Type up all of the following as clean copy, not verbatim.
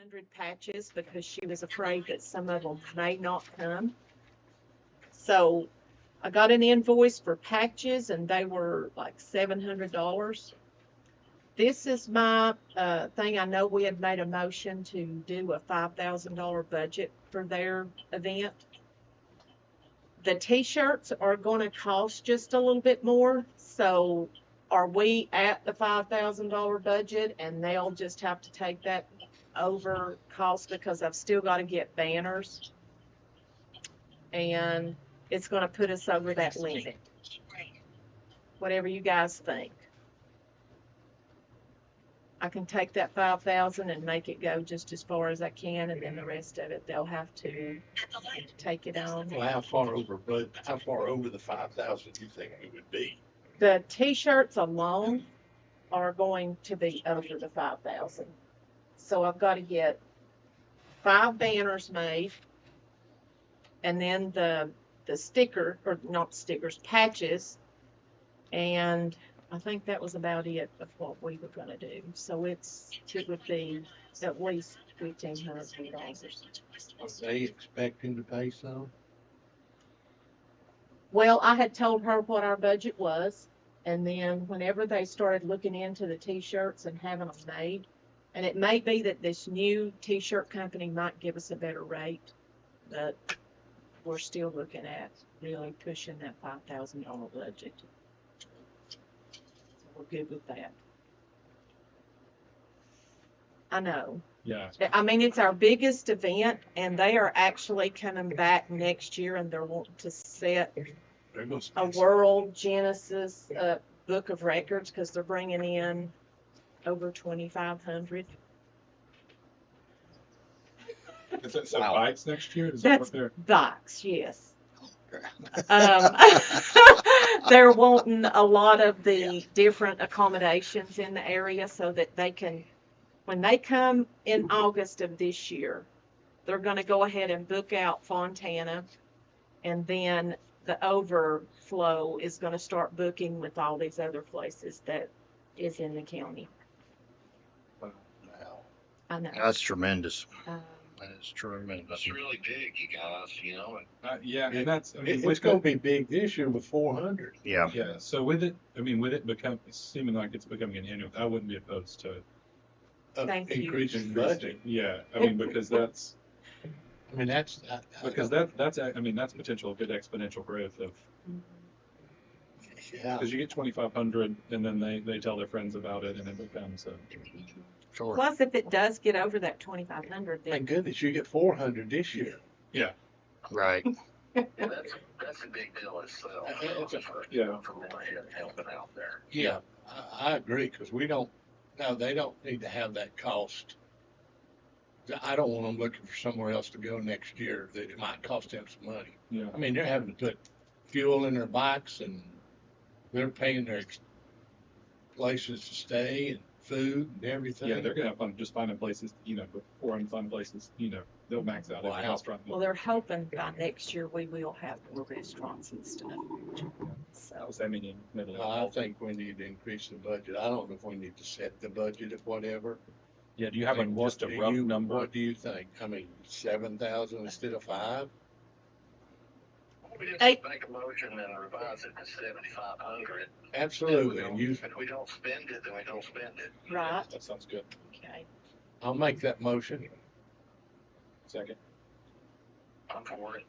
500 patches because she was afraid that some of them may not come. So I got an invoice for patches and they were like $700. This is my thing. I know we had made a motion to do a $5,000 budget for their event. The t-shirts are going to cost just a little bit more. So are we at the $5,000 budget and they'll just have to take that over cost because I've still got to get banners and it's going to put us over that limit. Whatever you guys think. I can take that 5,000 and make it go just as far as I can, and then the rest of it they'll have to take it on. Well, how far over the 5,000 do you think it would be? The t-shirts alone are going to be over the 5,000. So I've got to get 5 banners made, and then the sticker, or not stickers, patches, and I think that was about it of what we were going to do. So it would be at least $1,500. Are they expecting to pay some? Well, I had told her what our budget was, and then whenever they started looking into the t-shirts and having them made, and it may be that this new t-shirt company might give us a better rate, but we're still looking at really pushing that $5,000 budget. We're good with that. I know. Yeah. I mean, it's our biggest event, and they are actually coming back next year, and they're wanting to set a World Genesis Book of Records because they're bringing in over 2,500. Is that some bikes next year? Is That's that bikes, yes. They're wanting a lot of the different accommodations in the area so that they can, when they come in August of this year, they're going to go ahead and book out Fontana, and then the overflow is going to start booking with all these other places that is in the county. Wow. I know. That's tremendous. Um, That is tremendous. That's really big, you guys, you know. yeah, and that's, I mean, It's going to be big this year with 400. Yeah. yeah. So with it, I mean, with it seeming like it's becoming an annual, I wouldn't be opposed to Thank you. Increasing budget. Yeah, I mean, because that's I mean, that's I mean, that's potential good exponential growth of, yeah. because you get 2,500 and then they tell their friends about it and it becomes a, Sure. Plus, if it does get over that 2,500, then Thank goodness you get 400 this year. yeah. Right. Yeah, that's a big deal itself. Yeah. For Morehead helping out there. Yeah, I agree because they don't need to have that cost. I don't want them looking for somewhere else to go next year that it might cost them some money. Yeah. I mean, they're having to put fuel in their bikes and they're paying their places to stay and food and everything. Yeah, they're gonna have fun just finding places, before and fun places, they'll max out every Wow. restaurant. well, they're hoping by next year we will have more restaurants and stuff. So, That was, I mean, in the middle I of think we need to increase the budget. I don't know if we need to set the budget at whatever. Yeah, do you have just a rough number? What do you think? I mean, 7,000 instead of 5? We just Hey. make a motion and revise it to 7,500. Absolutely. And If we don't spend it, then we don't spend it. right, That sounds good. okay. I'll make that motion. Second. I'm for it.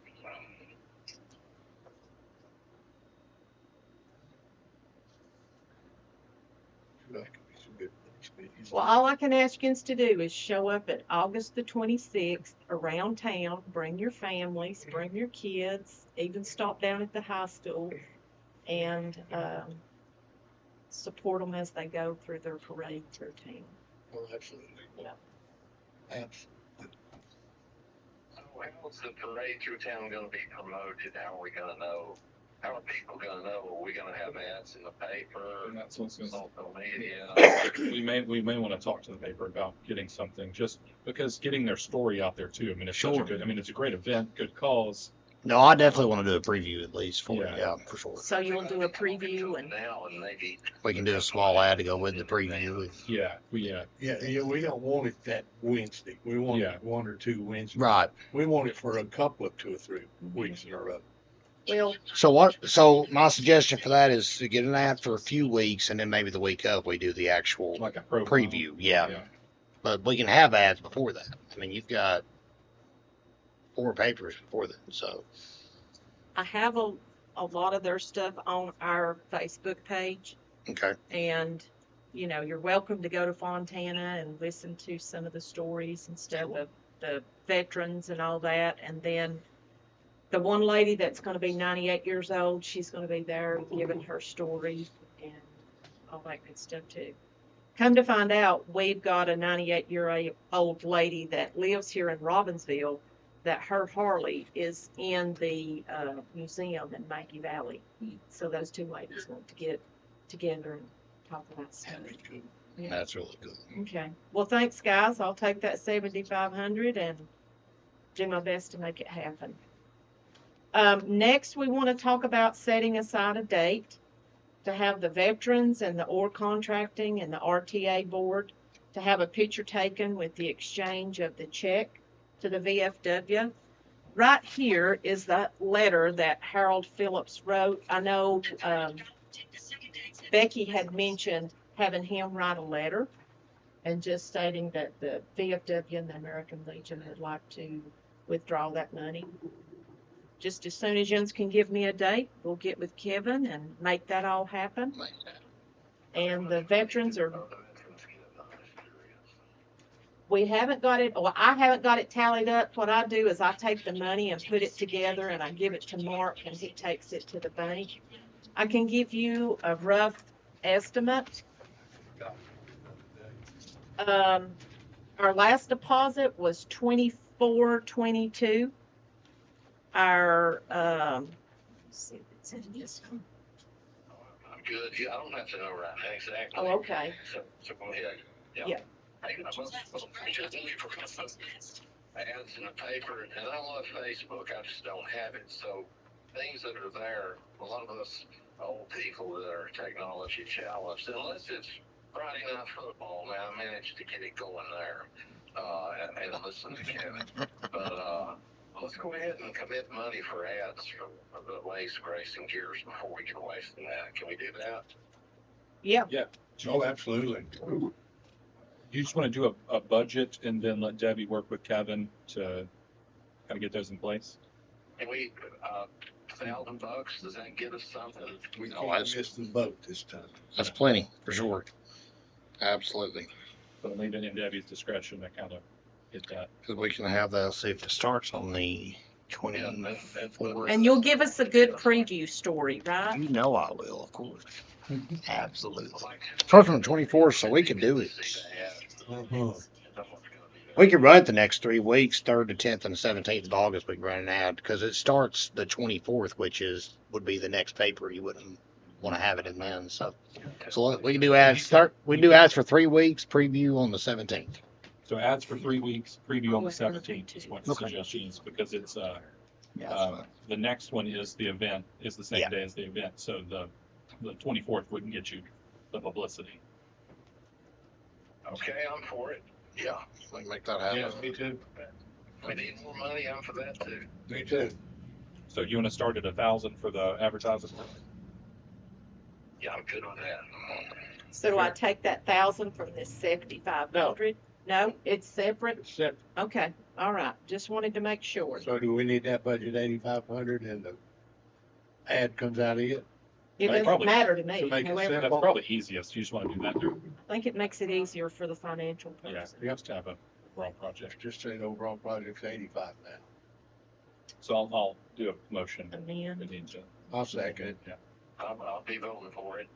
Well, all I can ask you to do is show up at August the 26th around town, bring your families, bring your kids, even stop down at the high school and support them as they go through their parade through town. Well, absolutely. Yeah. Absolutely. How's the parade through town gonna be promoted? How are we gonna know? How are people gonna know? Are we gonna have ads in the paper, And that's what's going social media? we may want to talk to the paper about getting something, just because getting their story out there too. I mean, it's such a Sure. good, I mean, it's a great event, good cause. No, I definitely want to do a preview at least for it. Yeah. Yeah, for sure. So you'll do a preview and, Now and maybe. We can do a small ad to go with the preview. Yeah, Yeah, we don't want it that Wednesday. We want Yeah. it 1 or 2 Wednesdays. Right. We want it for a couple of 2 or 3 weeks in a row. well, So my suggestion for that is to get an ad for a few weeks, and then maybe the week of we do the actual like a profile. preview. Yeah. But we can have ads before that. I mean, you've got 4 papers before then, so. I have a lot of their stuff on our Facebook page. Okay. And, you're welcome to go to Fontana and listen to some of the stories and stuff of the veterans and all that. And then the one lady that's going to be 98 years old, she's going to be there giving her story and all that good stuff too. Come to find out, we've got a 98-year-old lady that lives here in Robbinsville that her Harley is in the museum in Maggie Valley. So those two ladies want to get together and talk about stuff. That'd be good. Yeah. That's really good. Okay. Well, thanks, guys. I'll take that 7,500 and do my best to make it happen. Next, we want to talk about setting aside a date to have the veterans and the ore contracting and the RTA board to have a picture taken with the exchange of the check to the VFW. Right here is the letter that Harold Phillips wrote. I know Becky had mentioned having him write a letter and just stating that the VFW and the American Legion would like to withdraw that money. Just as soon as Jens can give me a date, we'll get with Kevin and make that all happen. And the veterans are, we haven't got it, well, I haven't got it tallied up. What I do is I take the money and put it together and I give it to Mark and he takes it to the bank. I can give you a rough estimate. Our last deposit was $24.22. Our, let's see if it's in this one. I'm good. Yeah, I don't have to know right now exactly. Oh, okay. So go ahead. Yeah. Hey, I'm just looking for ads in the paper, and I love Facebook. I just don't have it. So things that are there, a lot of us old people that are technology challenged, unless it's Friday Night Football, now I managed to get it going there and listen to Kevin. But let's go ahead and commit money for ads for the waste, grace, and gears before we get away from that. Can we do that? Yeah. Oh, absolutely. You just want to do a budget and then let Debbie work with Kevin to kind of get those in place? Can we, $1,000, does that get us something? We Oh, can't that's- miss the boat this time. That's plenty, for sure. Absolutely. But leave it in Debbie's discretion to kind of get that. Because we can have that, see if it starts on the 24th. And you'll give us a good preview story, right? You know I will, of course. Absolutely. Starts on the 24th, so we can do it. We could run it the next 3 weeks, 3rd to 10th and the 17th of August. We can run an ad because it starts the 24th, which would be the next paper. You wouldn't want to have it in then. So we can do ads. We can do ads for 3 weeks. Preview on the 17th. So ads for 3 weeks, preview on the 17th is what the Okay. suggestion is, because it's, Yeah. the next one is the event, is the same Yeah. day as the event, so the 24th wouldn't get you the publicity. Okay, I'm for it. Yeah. We can make that happen. Yeah, me too. We need more money, I'm for that too. Me too. So you want to start at 1,000 for the advertising? Yeah, I'm good with that. So do I take that 1,000 from this 7,500? No, it's separate? It's set. Okay, all right. Just wanted to make sure. So do we need that budget 8,500 and the ad comes out of it? It doesn't Probably- matter to me. to make it However, That's simple. probably easiest, you just want to do that through, I think it makes it easier for the financial yeah, person. you have to have a overall project. Just say the overall project's 85 now. So I'll do a motion. And We then, need to- I'll second it. Yeah. I'll be voting for it.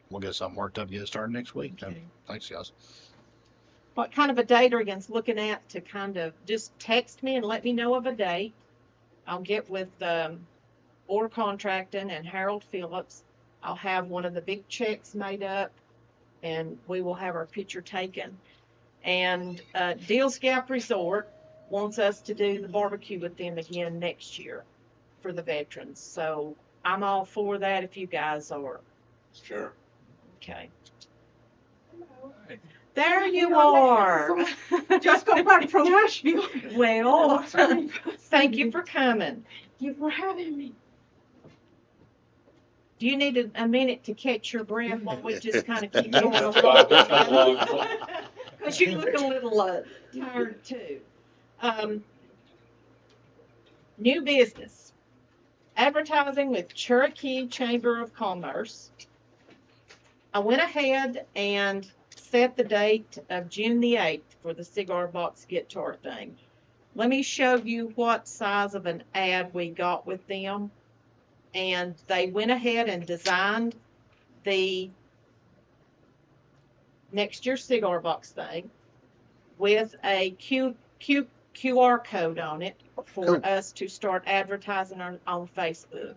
We'll get something worked up, get it started next week. Okay. Thanks, guys. what kind of a date are you guys looking at to kind of just text me and let me know of a date? I'll get with Ore Contracting and Harold Phillips. I'll have one of the big checks made up and we will have our picture taken. And Deals Gap Resort, wants us to do the barbecue with them again next year for the veterans. So I'm all for that if you guys are. Sure. Okay. Right. There you are. Just got back from Nashville. Well, thank you for coming. Thank you for having me. Do you need a minute to catch your breath while we just kind of keep going That's fine. That's not along? long. Because you look a little tired too. New business. Advertising with Cherokee Chamber of Commerce. I went ahead and set the date of June the 8th for the cigar box guitar thing. Let me show you what size of an ad we got with them. And they went ahead and designed the next year cigar box thing with a QR code on it for us to start advertising on Facebook.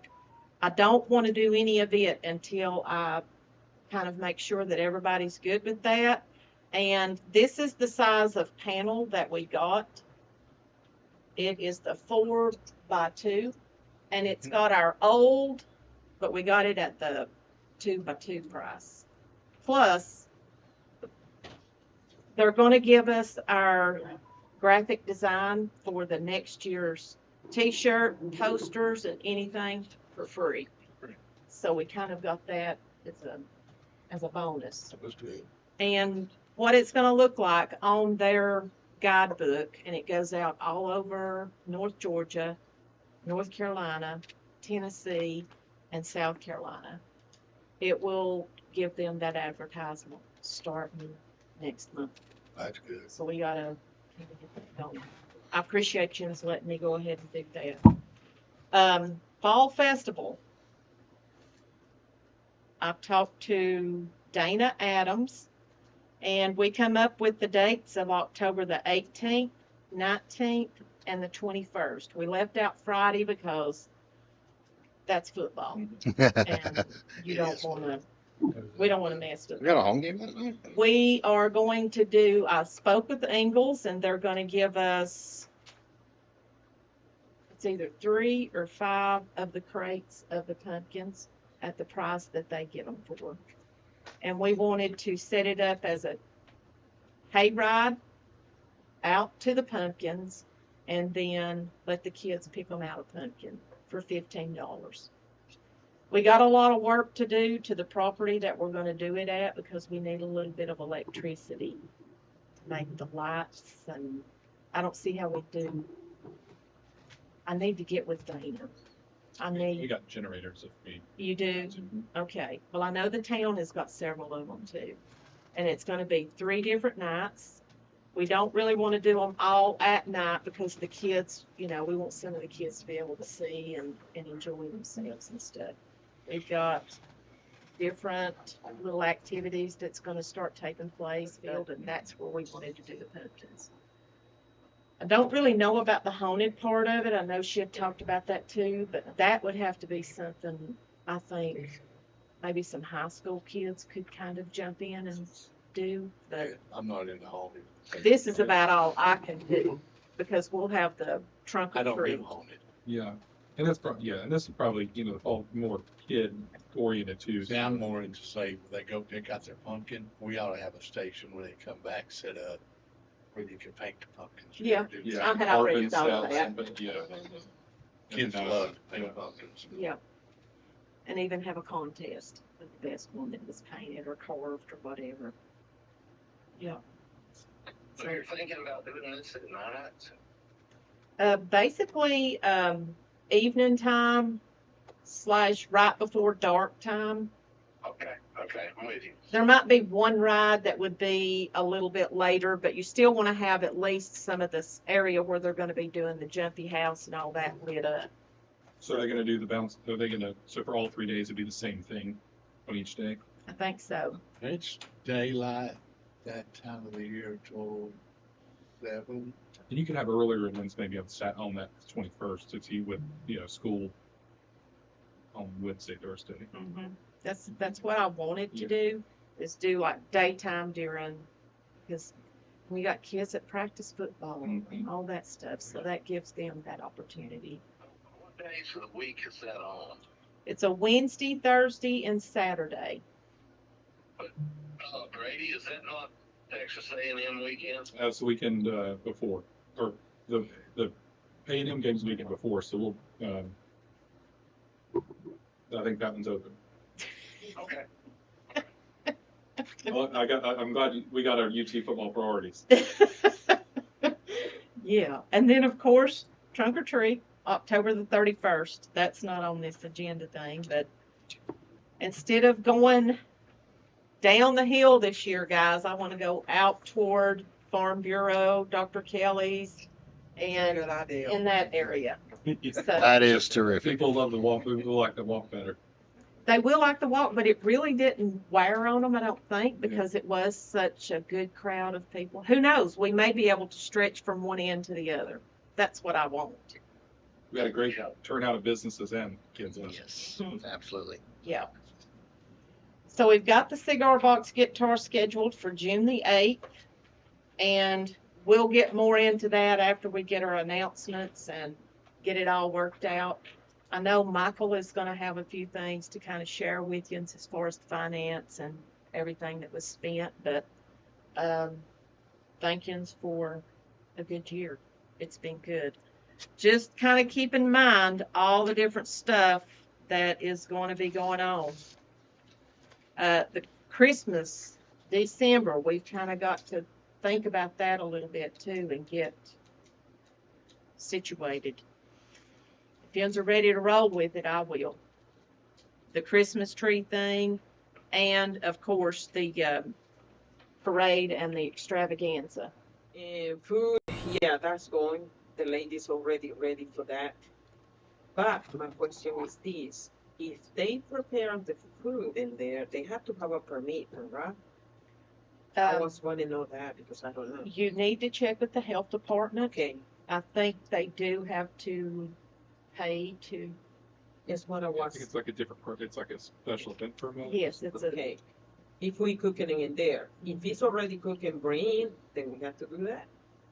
I don't want to do any of it until I kind of make sure that everybody's good with that. And this is the size of panel that we got. It is the 4x2, and it's got our old, but we got it at the 2x2 price. Plus, they're going to give us our graphic design for the next year's t-shirt, posters, and anything for free. So we kind of got that as a bonus. That was good. And what it's going to look like on their guidebook, and it goes out all over North Georgia, North Carolina, Tennessee, and South Carolina. It will give them that advertisement starting next month. That's good. So we gotta get that going. I appreciate you just letting me go ahead and do that. Fall Festival. I've talked to Dana Adams, and we come up with the dates of October the 18th, 19th, and the 21st. We left out Friday because that's football, and you don't want to. We don't want to mess with We got a that. home game that night? We are going to do. I spoke with the Ingalls, and they're going to give us. It's either 3 or 5 of the crates of the pumpkins at the price that they get them for. And we wanted to set it up as a hayride out to the pumpkins and then let the kids pick them out of pumpkin for $15. We got a lot of work to do to the property that we're going to do it at because we need a little bit of electricity to make the lights, and I don't see how we do. I need to get with Dana. We got generators if we. You do? Okay. Well, I know the town has got several of them too. And it's going to be 3 different nights. We don't really want to do them all at night because the kids, we want some of the kids to be able to see and enjoy themselves and stuff. We've got different little activities that's going to start taking place, and that's where we wanted to do the pumpkins. I don't really know about the haunted part of it. I know she had talked about that too, but that would have to be something I think maybe some high school kids could kind of jump in and do. But I'm not in the haunted. this is about all I can do because we'll have the trunk I or don't treat. do haunted. Yeah. And that's probably, and this is probably, all more kid oriented too. See, I'm more into say they go pick out their pumpkin. We ought to have a station where they come back, set up where you can paint the pumpkins. Yeah. Do Yeah. I had already Urban thought of cells, that. But yeah. Kids And, love to paint pumpkins. Yeah. And even have a contest with the best one that was painted or carved or whatever. Yeah. So you're thinking about doing this at night? Basically, evening time / right before dark time. Okay, I'm with you. There might be one ride that would be a little bit later, but you still want to have at least some of this area where they're going to be doing the jumpy house and all that lit up. So they're gonna do the bounce, are they gonna, so for all 3 days it'd be the same thing on each day? I think so. It's daylight that time of the year till 7. And you could have earlier and then maybe have sat on that 21st if you would, school on Wednesday, Thursday. Hmm. That's what I wanted to do, is do like daytime during, because We got kids that practice football Mhm. and all that stuff, so that gives them that opportunity. What days of the week is that on? It's a Wednesday, Thursday, and Saturday. Grady, is that not Texas A&M weekend? That's the weekend before, or the A&M game's the weekend before, so we'll, I think that one's open. Okay. Well, I'm glad we got our UT football priorities. Yeah, and then of course, trunk or treat, October the 31st. That's not on this agenda thing, but instead of going down the hill this year, guys, I want to go out toward Farm Bureau, Dr. Kelly's, and Good idea. in that area. So That is terrific. People love the walk, people like the walk better. they will like the walk, but it really didn't wear on them, I don't think, because it was such a good crowd of people. Who knows? We may be able to stretch from one end to the other. That's what I want. We had a great turnout of businesses and kids. Yes, absolutely. Yeah. So we've got the cigar box guitar scheduled for June the 8th, and we'll get more into that after we get our announcements and get it all worked out. I know Michael is going to have a few things to kind of share with you as far as the finance and everything that was spent, but thank yous for a good year. It's been good. Just kind of keep in mind all the different stuff that is going to be going on. The Christmas, December, we've kind of got to think about that a little bit too and get situated. If yous are ready to roll with it, I will. The Christmas tree thing, and of course the parade and the extravaganza. And food, yeah, that's going. The lady's already ready for that. But my question is this: if they prepare the food in there, they have to have a permit, right? I was want to know that because I don't know. You need to check with the health department. Okay, I think they do have to pay to. that's what I I was. think it's like a different, it's like a special event permit. Yes, it's a. Okay, if we cooking it in there, if it's already cooking green, then we have to do that.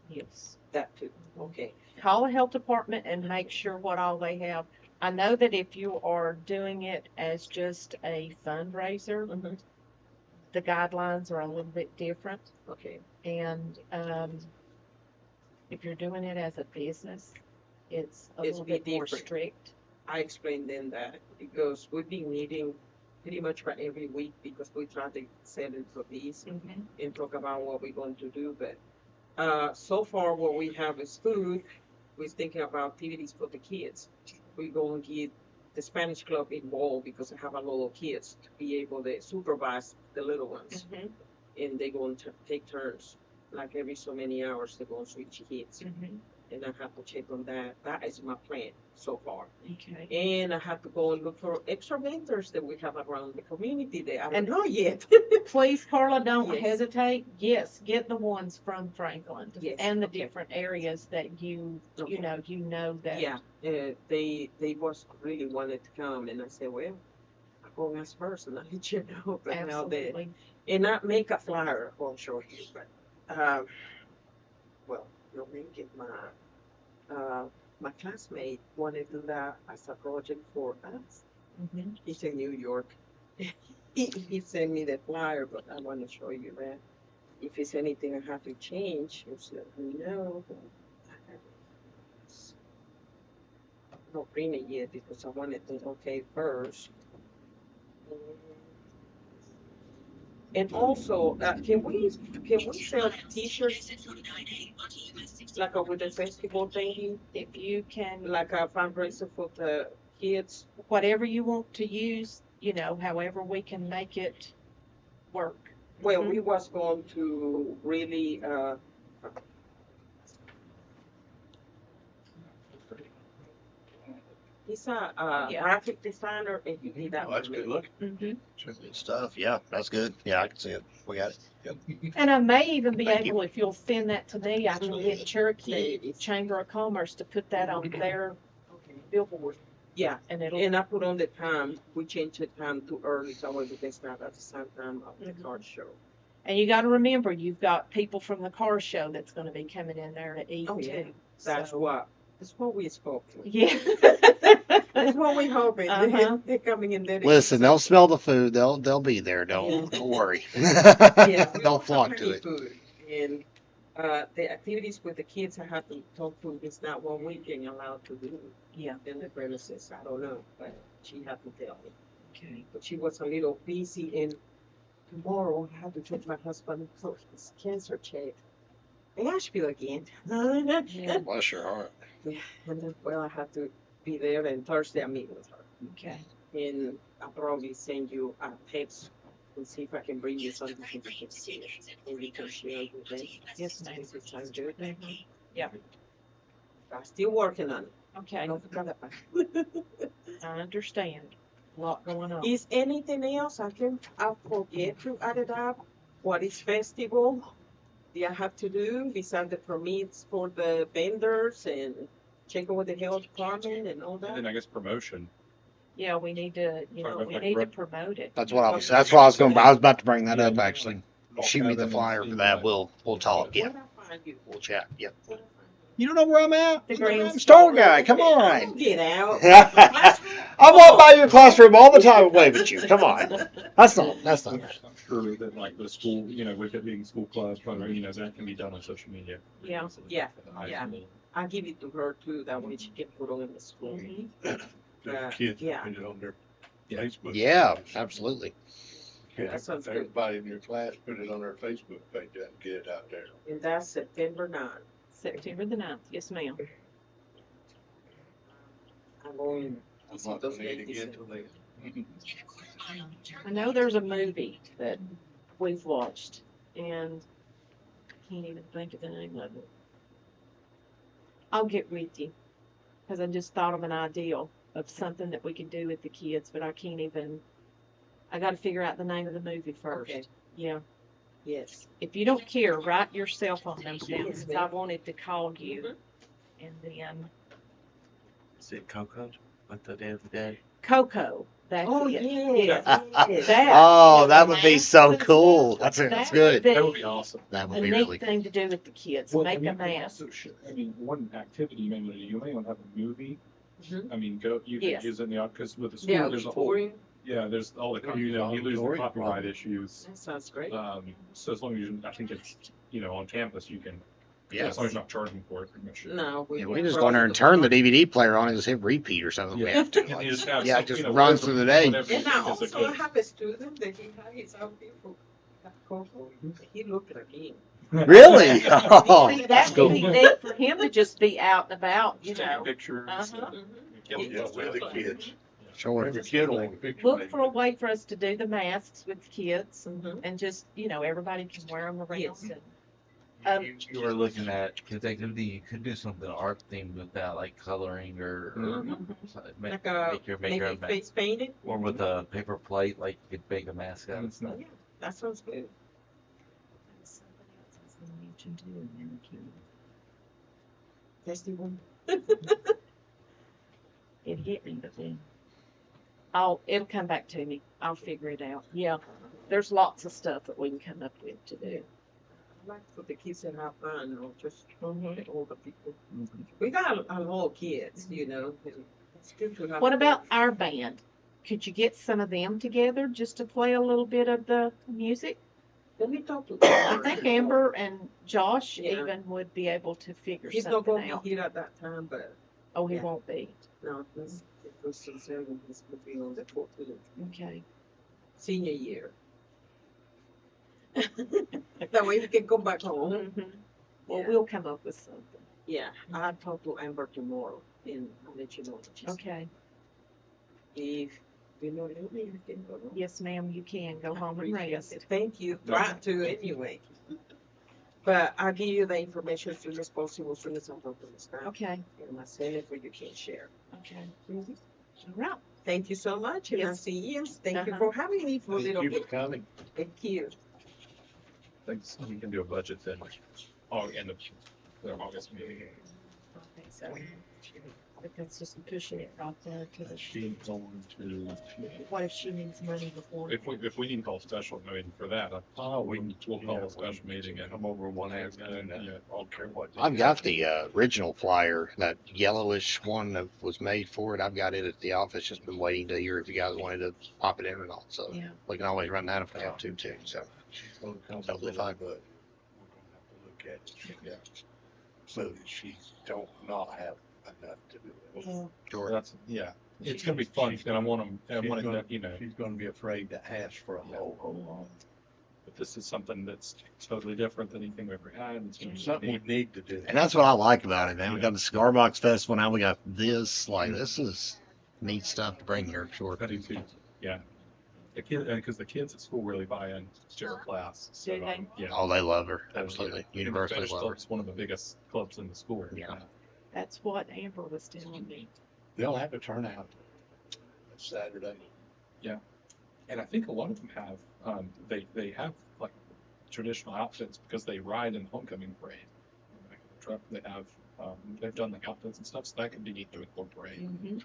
Yes. That too. Okay. Call the health department and make sure what all they have. I know that if you are doing it as just a fundraiser, Mm-hmm. the guidelines are a little bit different. Okay. And if you're doing it as a business, it's a It's little be bit more different. strict. I explained then that because we've been meeting pretty much for every week because we try to set it for these Mm-hmm. and talk about what we're going to do. But so far, what we have is food. We're thinking about activities for the kids. We're going to get the Spanish club involved because I have a lot of kids to be able to supervise the little ones. Mm-hmm. And they're going to take turns. Like every so many hours, they're going to switch kids. Mm-hmm. And I have to check on that. That is my plan so far. Okay. And I have to go and look for extra vendors that we have around the community that I don't And- know yet. Please, Carla, don't Yes. hesitate. Yes, get the ones from Franklin Yes, and the okay. different areas that you Okay. know that. Yeah, they was really wanted to come, and I said, well, I'm going as first, and I let you know. But now they Absolutely. and not make a flyer. I'll show you, but well, you'll make it my classmate wanted to do that as a project for us. Mm-hmm. He's in New York. He sent me the flyer, but I want to show you that. If it's anything I have to change, just let me know. Not print it yet because I want it to okay first. And also, can we sell T-shirts like with the festival thingy, If you can, like a fundraiser for the kids? whatever you want to use, however we can make it work. Well, we was going to really he's a Yeah. graphic designer, and he did that. Oh, that's for good me. looking. Mm-hmm. Good stuff. Yeah, that's good. Yeah, I can see it. We got it. And I may even be Thank able, if you'll send that to me, I can get Cherokee Chamber of Commerce to put that on their billboard. Yeah, And it'll. and I put on the time. We changed the time to early, so we can start at the same time of the car show. And you gotta remember, you've got people from the car show that's gonna be coming in there to eat Oh, yeah. too. That's So, what we spoke for. Yeah. That's what we hoping. Uh-huh. They're coming in there. to Listen, eat they'll something. smell the food. They'll be there. Yeah. Don't worry. Yeah, we They'll don't have flock to any it. food. And the activities with the kids, I have to talk to, is not what we're getting allowed to do Yeah. in the premises. I don't know, but she had to tell me. Okay. But she was a little busy, and tomorrow I have to take my husband for his cancer check. In Asheville again. Yeah. Bless your heart. Yeah, and then, well, I have to be there, and Thursday I meet with her. Okay. And I'll probably send you a text and see if I can bring you something you can see it. And you can share it with them. Yes, ma'am. Does it sound good? Yeah. I'm still working on it. Okay. Don't forget about it. I understand. A lot going on. Is anything else I forget to add it up? What is festival? Do I have to do besides the permits for the vendors and check with the health department and all And that? then I guess promotion. Yeah, we need to, Talk about we like need to rec- promote it. That's what I was about to bring that up, actually. Shoot me the Kevin flyer and for see that. what- We'll talk. Yeah. Where'd I find you? We'll chat. Yep. Where'd I find You don't know where I'm at? The green I'm Star Guy. Come you? on. Get out. I walk by your classroom all the time and wave at you. Come on. That's not. I'm sure that like the school, with it being school clubs, that can be done on social media. Yeah. Yeah, At the high yeah. school. I'll give it to her too, that way she can put on in the school. Mhm. The kids yeah. put it on their Facebook. Yeah, absolutely. Yeah, That sounds good. everybody in your class put it on their Facebook page and get it out there. And that's September 9th. September the 9th. Yes, ma'am. I'm going to I'm see not those gonna need to ladies. get to them. I know there's a movie that we've watched, and I can't even think of the name of it. I'll get with you, because I just thought of an idea of something that we could do with the kids, but I can't even, I gotta figure out the name of the movie first. Okay. Yeah. Yes. If you don't care, write your cell phone number down, Yes, because I ma'am. wanted to call you, and then Is it Coco? Like the Day of the Dead? Coco, that's Oh, it. yes. yes. That, Oh, that the would be masks so and cool. stuff, That's that good. would That would be awesome. That would a be neat really. thing to do with the kids, Well, make and a you can mask. also one activity you may want to do, you may want to have a movie. Mhm. You Yes. can use it in the, because with the school, Yeah, there's a whole, touring. there's all the, Use you lose the auditory copyright problem. issues. That sounds great. So as long as I think it's, on campus, you can, Yeah. as long as you're not charging for it, pretty much. No, Yeah, we just go in there and turn the DVD player on and just hit repeat or something. We have to. And you just have Yeah, some, it just you know, runs whatever- through the day. whatever you And I think is a also good- have a student that he had his out there for Coco. He looked like him. Really? Oh, See, that's that would be cool. neat for him to just be out and about, Just taking know. pictures. Uh-huh. Get Yeah, those with the stuff. kids. Sure. Every kid will take a picture. Look maybe. for a way for us to do the masks with the kids, Mhm. and just, everybody can wear them around. Yes. And, You were looking at, because you could do something art themed with that, like coloring or Mhm. something, Like a, make your maybe mask. face painted. Or with a paper plate, like you could make a mask out of It's not- Yeah, that sounds good. somebody else I was gonna mention too, and then I can't. Festival. It hit me, but then it'll come back to me. I'll figure it out. Yeah, there's lots of stuff that we can come up with to do. I like for the kids to have fun, or just Mhm. the older people. We got a lot of kids, and it's good to have. What about our band? Could you get some of them together just to play a little bit of the music? Let me talk to. I think Amber and Josh Yeah. even would be able to figure He's not something gonna out. be here at that time, but Oh, he yeah. won't be. no, he's considering he's gonna be on the 14th, Okay. senior year. That way we can go back home. Mhm. Well, Yeah. we'll come up with something. Yeah, I'll talk to Amber tomorrow and I'll let you know what she says. Okay. If you know you can go home. Yes, ma'am, you can go home and Appreciate rest. it. Thank you. Try to anyway. But I'll give you the information as soon as possible, as soon as I'm talking to the staff. Okay. And I'll send it where you can share. Okay. Mhm. All right. Thank you so much, and I'll Yes. see you. Thank you Uh-huh. for having me for a Thank little you for bit. coming. Thank you. Thanks. We can do a budget then, in the August meeting. Okay, so But that's just pushing it right there to the, She's going to, what if she needs money before? if we need to call a special meeting for that, Oh, we'll call a special meeting and come over one afternoon, Yeah. I don't care what. they I've do. got the original flyer, that yellowish one that was made for it. I've got it at the office. Just been waiting to hear if you guys wanted to pop it in or not. So Yeah. we can always run that if we have to too. So She's gonna come Totally with it, fine. but we're gonna have to look at it, so that she don't not have enough to do it. Yeah. sure. that's, yeah, it's gonna be fun, and I want to, you know, She's gonna be afraid to ask for a whole lot. but this is something that's totally different than anything we've ever had. It's gonna be Something we neat. need to do. And that's what I like about it, man. We got the Cigar Box Festival now. We got this. Like, this is neat stuff to bring here. Sure. I do too, yeah. The kid, because the kids at school really buy in to Jared Glass. So, Do they? yeah. Oh, they love her. Yeah. Absolutely. The Universally Spanish love her. Club's one of the biggest clubs in the school. Yeah. That's what Amber was telling me. They'll have a turnout Saturday. And I think a lot of them have, they have like traditional outfits because they ride in homecoming parade. Like the truck, they have, they've done the outfits and stuff, so that could be neat to incorporate, Mm-hmm.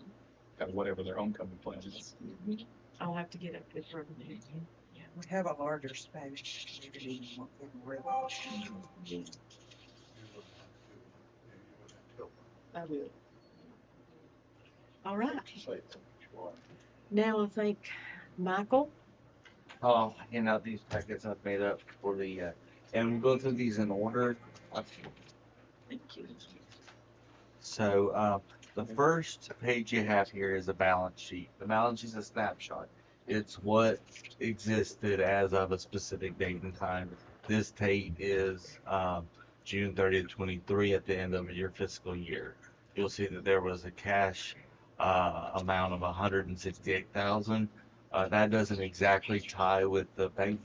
kind of whatever their homecoming plan is. I'll have to get up with her. We have a larger Spanish community in Red. I will. All right. Say what you want. Now I think Michael. Hand out these packets I've made up for the, and we'll go through these in order. Thank you. So, the first page you have here is a balance sheet. The balance sheet is a snapshot. It's what existed as of a specific date and time. This date is, June 30th, 23 at the end of your fiscal year. You'll see that there was a cash, amount of 168,000. That doesn't exactly tie with the bank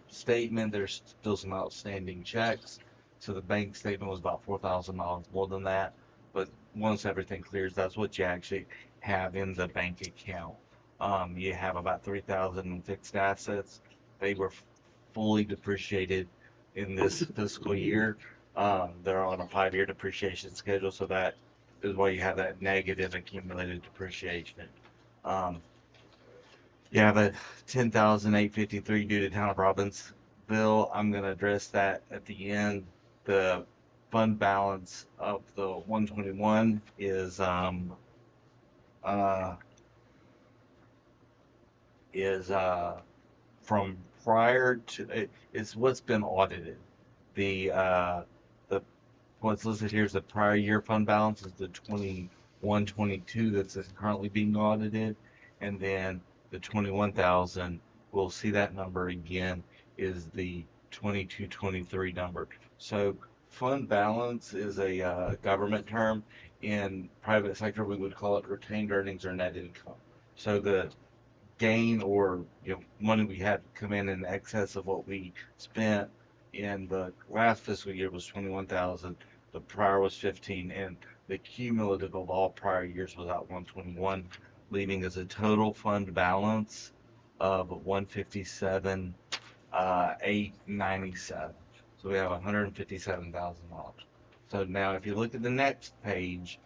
statement. There's still some outstanding checks. So the bank statement was about $4,000 more than that. But once everything clears, that's what you actually have in the bank account. You have about 3,000 in fixed assets. They were fully depreciated in this fiscal year. They're on a 5-year depreciation schedule, so that is why you have that negative accumulated depreciation. You have a 10,853 due to town of Robbinsville. I'm gonna address that at the end. The fund balance of the 121 is from prior to it's what's been audited. The what's listed here is the prior year fund balance is the 21-22 that's currently being audited, and then the 21,000, we'll see that number again, is the 22-23 number. So fund balance is a government term. In private sector, we would call it retained earnings or net income. So the gain or money we had come in excess of what we spent in the last fiscal year was 21,000. The prior was 15, and the cumulative of all prior years was at 121, leaving us a total fund balance of 157,897. So we have $157,000. So now, if you look at the next page,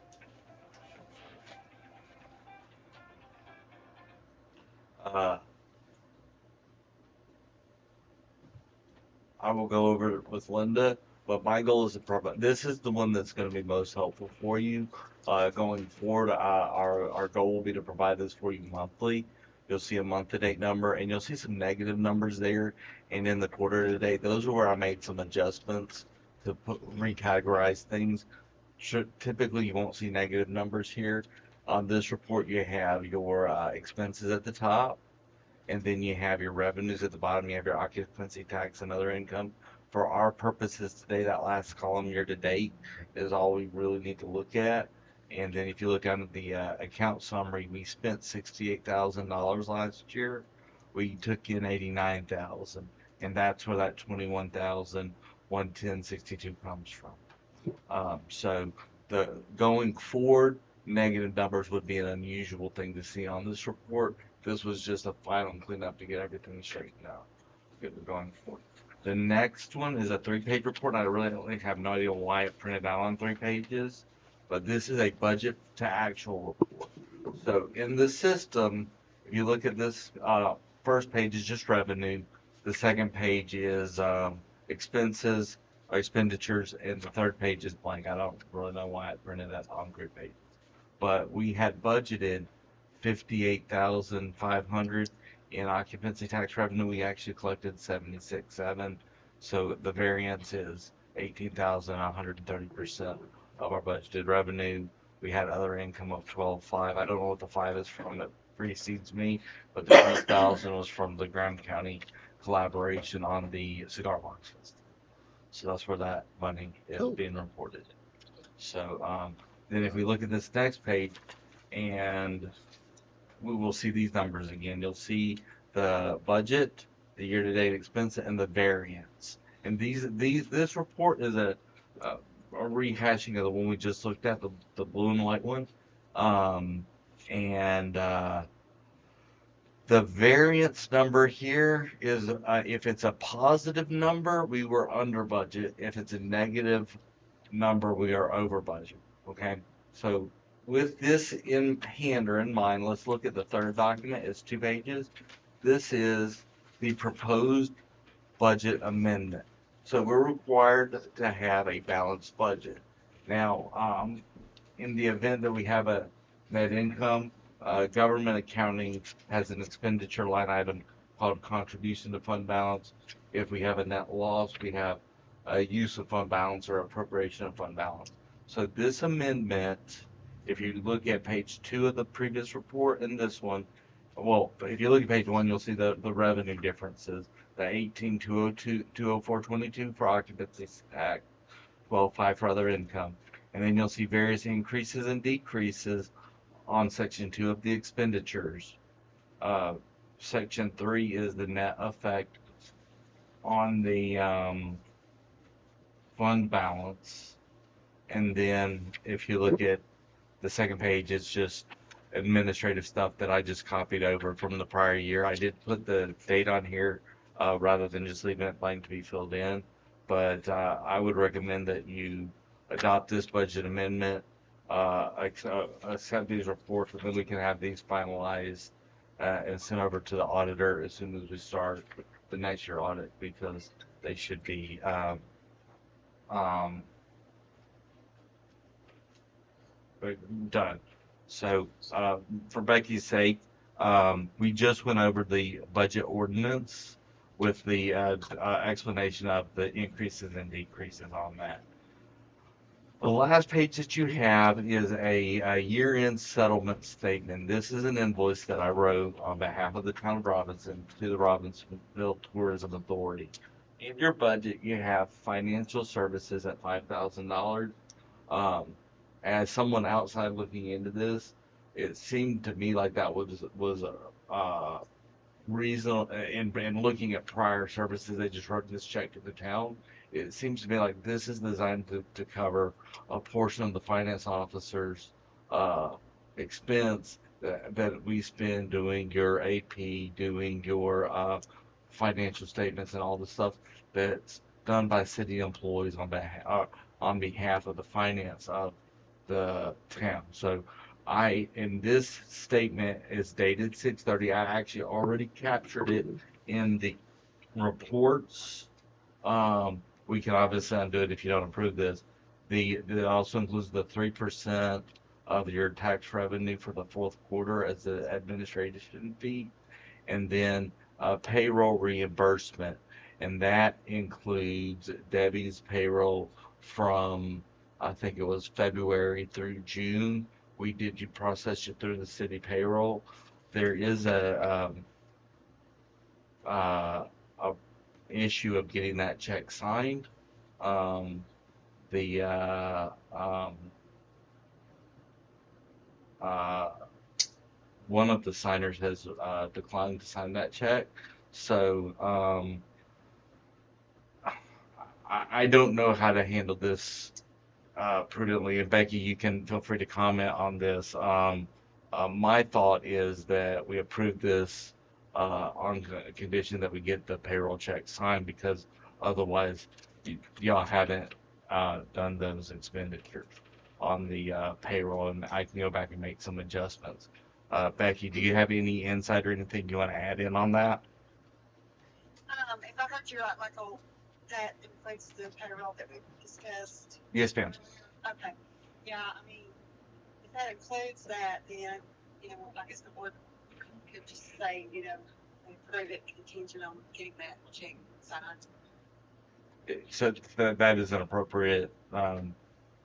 I will go over it with Linda, but my goal is to provide. This is the one that's going to be most helpful for you going forward. Our goal will be to provide this for you monthly. You'll see a month-to-date number, and you'll see some negative numbers there. And in the quarter-to-date, those are where I made some adjustments to recategorize things. Typically, you won't see negative numbers here. On this report, you have your expenses at the top, and then you have your revenues at the bottom. You have your occupancy tax and other income. For our purposes today, that last column year-to-date is all we really need to look at. And then if you look under the account summary, we spent $68,000 last year. We took in $89,000, and that's where that $21,110.62 comes from. So going forward, negative numbers would be an unusual thing to see on this report. This was just a final cleanup to get everything straightened out. Good, going forward. The next one is a 3-page report. I really have no idea why it printed out on 3 pages. but this is a budget to actual report. So in the system, if you look at this, first page is just revenue. The second page is expenses or expenditures, and the third page is blank. I don't really know why I printed that on grid pages. But we had budgeted 58,500 in occupancy tax revenue. We actually collected 76.7. So the variance is 18,130% of our budgeted revenue. We had other income of 12.5. I don't know what the 5 is from that precedes me, but the 12,000 was from the Graham County collaboration on the cigar box festival. So that's where that money is Cool. being reported. So then if we look at this next page, and we will see these numbers again. You'll see the budget, the year-to-date expense, and the variance. And this report is a rehashing of the one we just looked at, the blue and white one. The variance number here is if it's a positive number, we were under budget. If it's a negative number, we are over budget. Okay, so with this in hand or in mind, let's look at the third document. It's 2 pages. This is the proposed budget amendment. So we're required to have a balanced budget. Now, in the event that we have a net income, government accounting has an expenditure line item called contribution to fund balance. If we have a net loss, we have a use of fund balance or appropriation of fund balance. So this amendment, if you look at page 2 of the previous report and this one, well, if you look at page 1, you'll see the revenue differences. The 18,204.22 for occupancy tax, 12.5 for other income. And then you'll see various increases and decreases on section 2 of the expenditures. Section 3 is the net effect on the fund balance. And then if you look at the second page, it's just administrative stuff that I just copied over from the prior year. I did put the date on here rather than just leaving it blank to be filled in. But I would recommend that you adopt this budget amendment, accept these reports, and then we can have these finalized and sent over to the auditor as soon as we start the next year audit, because they should be done. So for Becky's sake, we just went over the budget ordinance with the explanation of the increases and decreases on that. The last page that you have is a year-end settlement statement. This is an invoice that I wrote on behalf of the town of Robinson to the Robbinsville Tourism Authority. In your budget, you have financial services at $5,000. As someone outside looking into this, it seemed to me like that was reasonable. And looking at prior services, they just wrote this check to the town. It seems to me like this is designed to cover a portion of the finance officer's expense that we spend doing your AP, doing your financial statements, and all the stuff that's done by city employees on behalf of the finance of the town. So in this statement is dated 6/30. I actually already captured it in the reports. We can obviously undo it if you don't approve this. It also includes the 3% of your tax revenue for the fourth quarter as the administration fee, and then payroll reimbursement, and that includes Debbie's payroll from, I think it was February through June. You processed it through the city payroll. There is a issue of getting that check signed. One of the signers has declined to sign that check. So I don't know how to handle this prudently. And Becky, you can feel free to comment on this. My thought is that we approve this on condition that we get the payroll check signed, because otherwise y'all haven't done those expenditures. on the payroll, and I can go back and make some adjustments. Becky, do you have any insight or anything you want to add in on that? If I heard you right, Michael, that includes the payroll that we discussed. Yes, ma'am. Okay, yeah, I mean, if that includes that, then, I guess the board could just say, approve it contingent on getting that check signed. So that is an appropriate,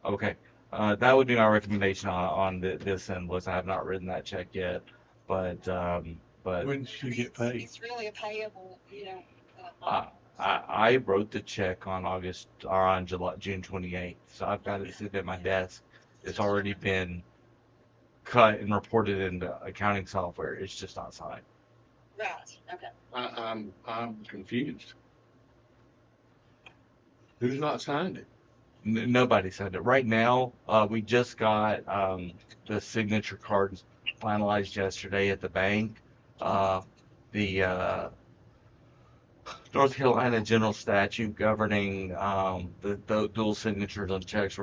okay. That would be my recommendation on this end. I have not written that check yet, but When did you get paid? It's really a payable, I wrote the check on June 28th, so I've got it sitting at my desk. It's already been cut and reported into accounting software. It's just not signed. Right, okay. I'm confused. Who's not signed it? Nobody signed it. Right now, we just got the signature cards finalized yesterday at the bank. The North Carolina general statute governing the dual signatures on checks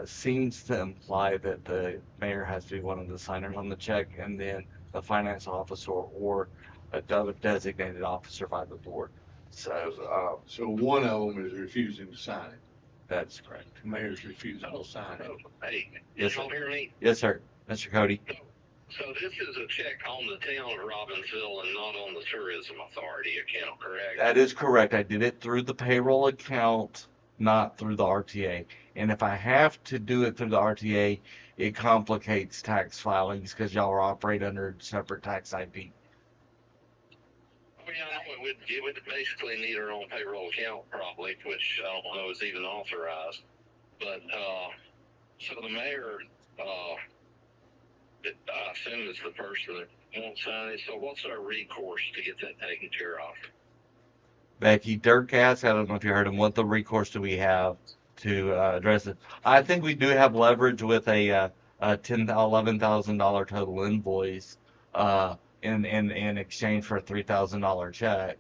seems to imply that the mayor has to be one of the signers on the check, and then the finance officer or a designated officer by the board. So So one of them is refusing to sign it. that's correct. The mayor's refusing to sign it. Hey, Yes, you all sir. hear me? Yes, sir. Mr. Cody. So this is a check on the town of Robbinsville and not on the tourism authority account, correct? That is correct. I did it through the payroll account, not through the RTA. And if I have to do it through the RTA, it complicates tax filings because y'all operate under separate tax IP. Oh, yeah, it would basically need our own payroll account probably, which I don't know is even authorized. But, so the mayor, I assume is the person that won't sign it. So what's our recourse to get that taken care of? Becky, Dirk asked, I don't know if you heard him, what the recourse do we have to address it? I think we do have leverage with a $11,000 total invoice in exchange for a $3,000 check.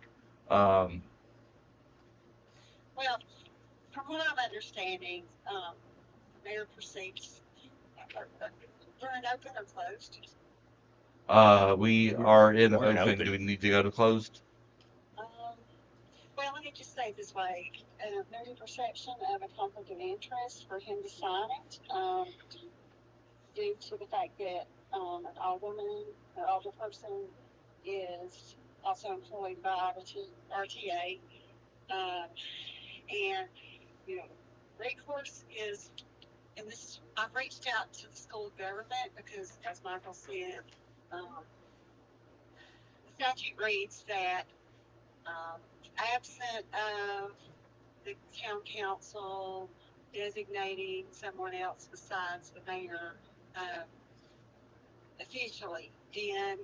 Well, from what I'm understanding, the mayor proceeds, we're in open or closed? We are in We're in open. open. Do we need to go to closed? Well, let me just say it this way, there's a perception of a conflict of interest for him to sign it, due to the fact that, an alderman or alderperson is also employed by RTA. And, recourse is, and this, I've reached out to the school of government because, as Michael said, the statute reads that, absent of the town council designating someone else besides the mayor, officially, then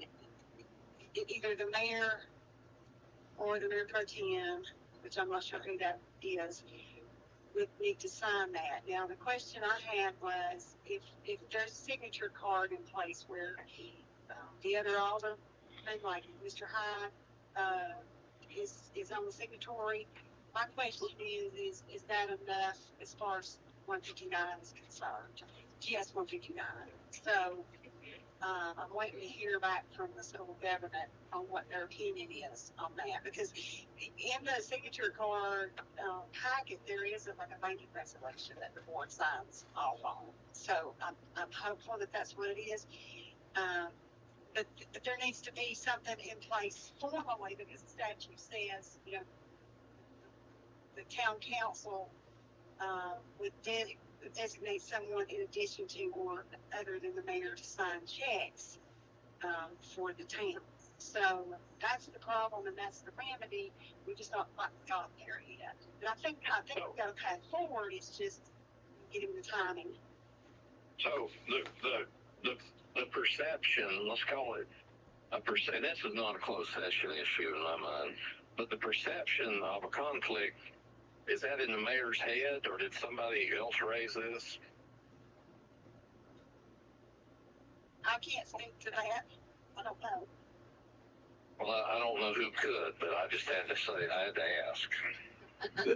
either the mayor or the mayor pro tem, which I'm not sure who that is, would need to sign that. Now, the question I had was if there's a signature card in place where the other alderman, like Mr. Hyde, is on the signatory. My question is that enough as far as 159 is concerned? GS 159. So I'm waiting to hear back from the school government on what their opinion is on that, because in the signature card packet there is like a banking resolution that the board signs off on. So I'm hopeful that that's what it is. But there needs to be something in place formally, because the statute says, the town council would designate someone in addition to or other than the mayor to sign checks for the town. So that's the problem and that's the remedy. We just not quite got there yet. But I think we've got a path forward. It's just getting the timing. So the perception, let's call it and this is not a closed session issue in my mind, but the perception of a conflict, is that in the mayor's head, or did somebody else raise this? I can't speak to that. I don't know. Well, I don't know who could, but I just had to say, I had to ask.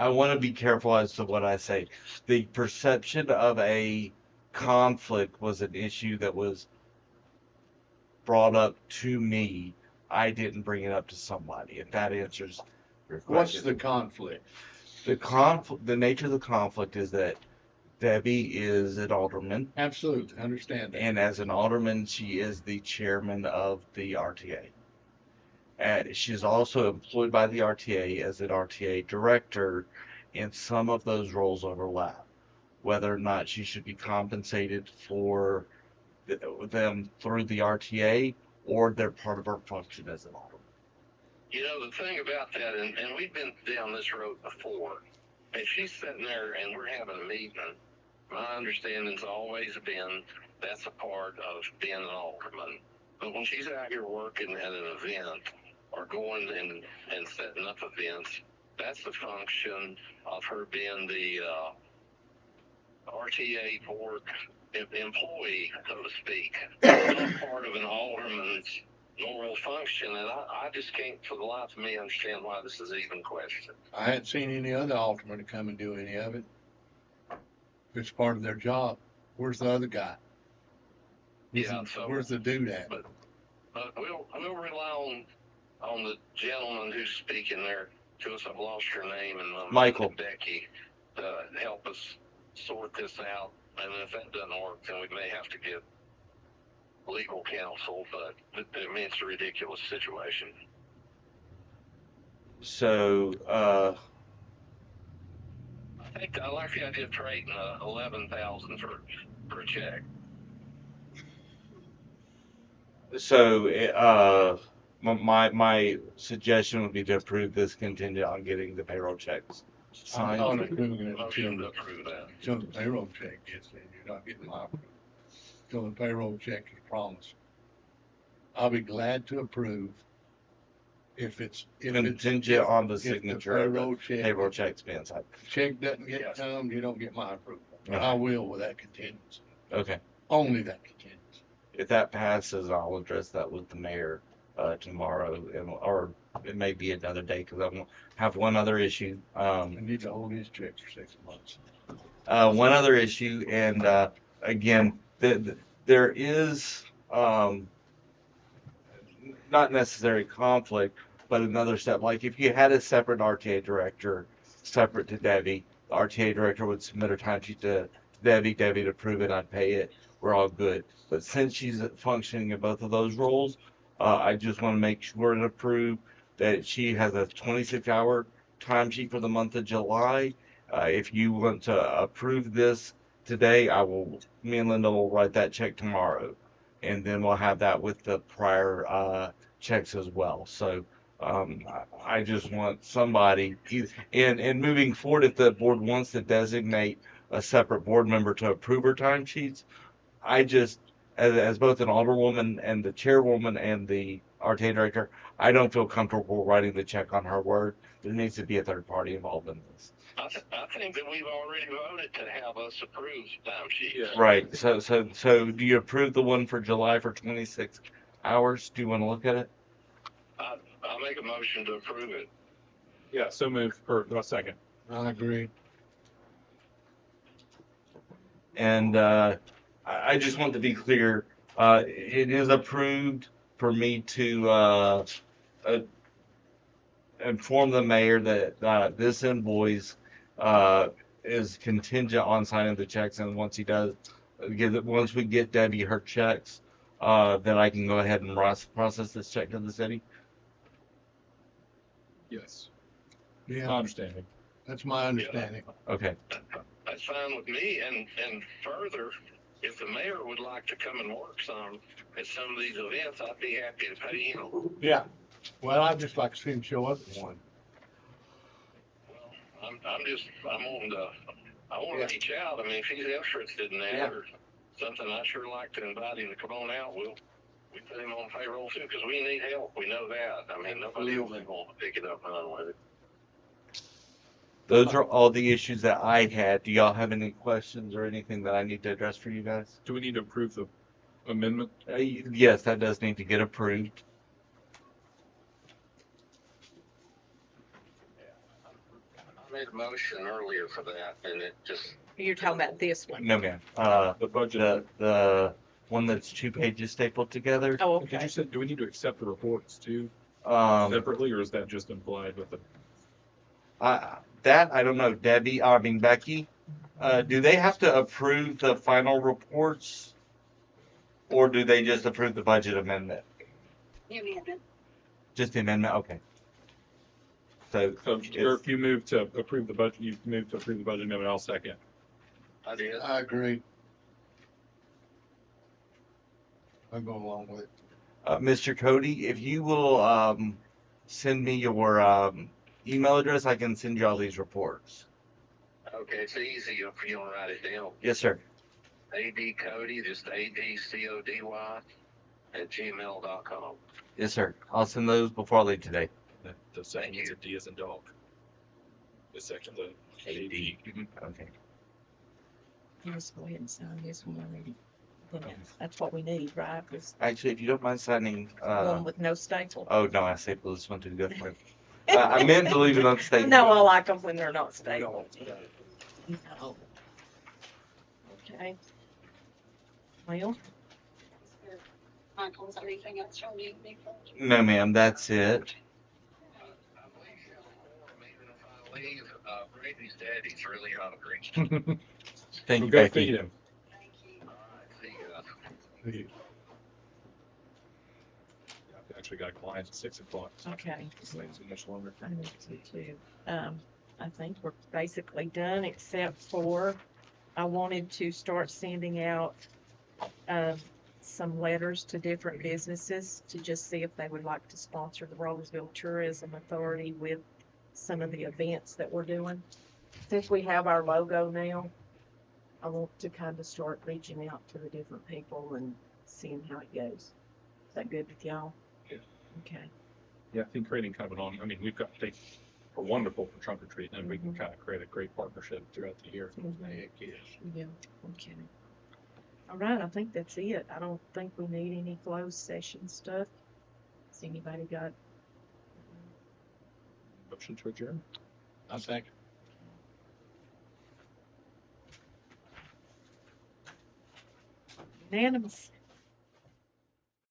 I want to be careful as to what I say. The perception of a conflict was an issue that was brought up to me. I didn't bring it up to somebody. If that answers your What's question. the conflict? The nature of the conflict is that Debbie is an alderman, Absolutely, understand that. and as an alderman, she is the chairman of the RTA. And she's also employed by the RTA as an RTA director, and some of those roles overlap. Whether or not she should be compensated for them through the RTA, or they're part of her function as an alderman. You know, the thing about that, and we've been down this road before, and she's sitting there and we're having a meeting, my understanding's always been that's a part of being an alderman. But when she's out here working at an event or going and setting up events, that's the function of her being the RTA board employee, so to speak. It's not part of an alderman's normal function, and I just can't for the life of me understand why this is even questioned. I hadn't seen any other alderman to come and do any of it. If it's part of their job, where's the other guy? Yeah, so Where's the dude at? But we'll rely on the gentleman who's speaking there to us. I've lost her name, and Michael. Becky to help us sort this out. And if that doesn't work, then we may have to get legal counsel. But I mean, it's a ridiculous situation. So, I think I like the idea of trading $11,000 for a check. so my suggestion would be to approve this contingent on getting the payroll checks I'm signed. not approving it Motion to until approve that. the payroll check gets in. You're not getting my approval. Till the payroll check is promised. I'll be glad to approve if it's Contingent on the if the signature of the payroll checks being signed. check doesn't get come, you don't get my approval. But Okay. I will with that contingency. Okay. Only that contingency. If that passes, I'll address that with the mayor tomorrow, or it may be another day because I won't have one other issue. I need to hold his check for 6 months. One other issue, and again, there is not necessarily conflict, but another step. Like if you had a separate RTA director, separate to Debbie, the RTA director would submit her timesheet to Debbie, Debbie would approve it, I'd pay it, we're all good. But since she's functioning in both of those roles, I just want to make sure and approve that she has a 26-hour timesheet for the month of July. If you want to approve this today, me and Linda will write that check tomorrow. And then we'll have that with the prior checks as well. So I just want somebody, and moving forward, if the board wants to designate a separate board member to approve her timesheets, I just, as both an alderwoman and the chairwoman and the RTA director, I don't feel comfortable writing the check on her word. There needs to be a third party involved in this. I think that we've already voted to have us approve timesheets. Yeah. Right. So do you approve the one for July for 26 hours? Do you want to look at it? I'll make a motion to approve it. Yeah, so move, or no, second. I agree. And I just want to be clear, it is approved for me to inform the mayor that this invoice is contingent on signing the checks, and once he does, once we get Debbie her checks, then I can go ahead and process this check to the city. Yes. My Yeah, understanding. that's my understanding. Okay. That's fine with me. And further, if the mayor would like to come and work some at some of these events, I'd be happy to pay him. Yeah. Well, I'd just like to see him show up at one. Well, I want to reach out. I mean, if he's interested in that Yeah. or something, I'd sure like to invite him to come on out. We put him on payroll too because we need help. We know that. I mean, nobody else is going to pick it up and run with it. Those are all the issues that I had. Do y'all have any questions or anything that I need to address for you guys? Do we need to approve the amendment? Yes, that does need to get approved. made a motion earlier for that, and it just, You're talking about this one? No, ma'am. The budget. The one that's 2 pages stapled together. Oh, Did okay. you say, do we need to accept the reports too Um, separately, or is that just implied with the? that I don't know, Debbie. I mean Becky. Do they have to approve the final reports, or do they just approve the budget amendment? The amendment. Just the amendment. Okay. So So it's- if you move to approve the budget, you move to approve the budget amendment, I'll second. I did. I agree. I'll go along with it. Mr. Cody, if you will send me your email address, I can send you all these reports. Okay, it's easy if you don't write it down. Yes, sir. AD Cody, just ADCODY @gmail.com. Yes, sir. I'll send those before I leave today. The second Thank is a D as in dog. The second, the AD. Okay. You just go ahead and sign this one already. Then that's what we need, right? This Actually, if you don't mind signing. one with no staple. Oh no, I stapled this one too good for it. I meant to leave it unstapled. No, I like them when they're not stapled. No. Okay. Well, Michael, is there anything else you need me for? No, ma'am. That's it. Even if I leave, Brady's daddy's really hungry. Thank We'll you, go Becky. feed him. Thank you. All right, see ya. I've actually got clients at 6 o'clock. So okay. it's not too much longer. I need to too. I think we're basically done except for I wanted to start sending out some letters to different businesses to just see if they would like to sponsor the Robbinsville Tourism Authority with some of the events that we're doing. Since we have our logo now, I want to kind of start reaching out to the different people and seeing how it goes. Is that good with y'all? Yeah. Okay. Yeah, I think creating kind of an I mean, we've got, they are wonderful for trunk or treat, and we can kind of create a great partnership throughout the year. Heck, yes. Yeah, okay. All right, I think that's it. I don't think we need any closed session stuff. Has anybody got? Motion to adjourn. I think. Unanimous.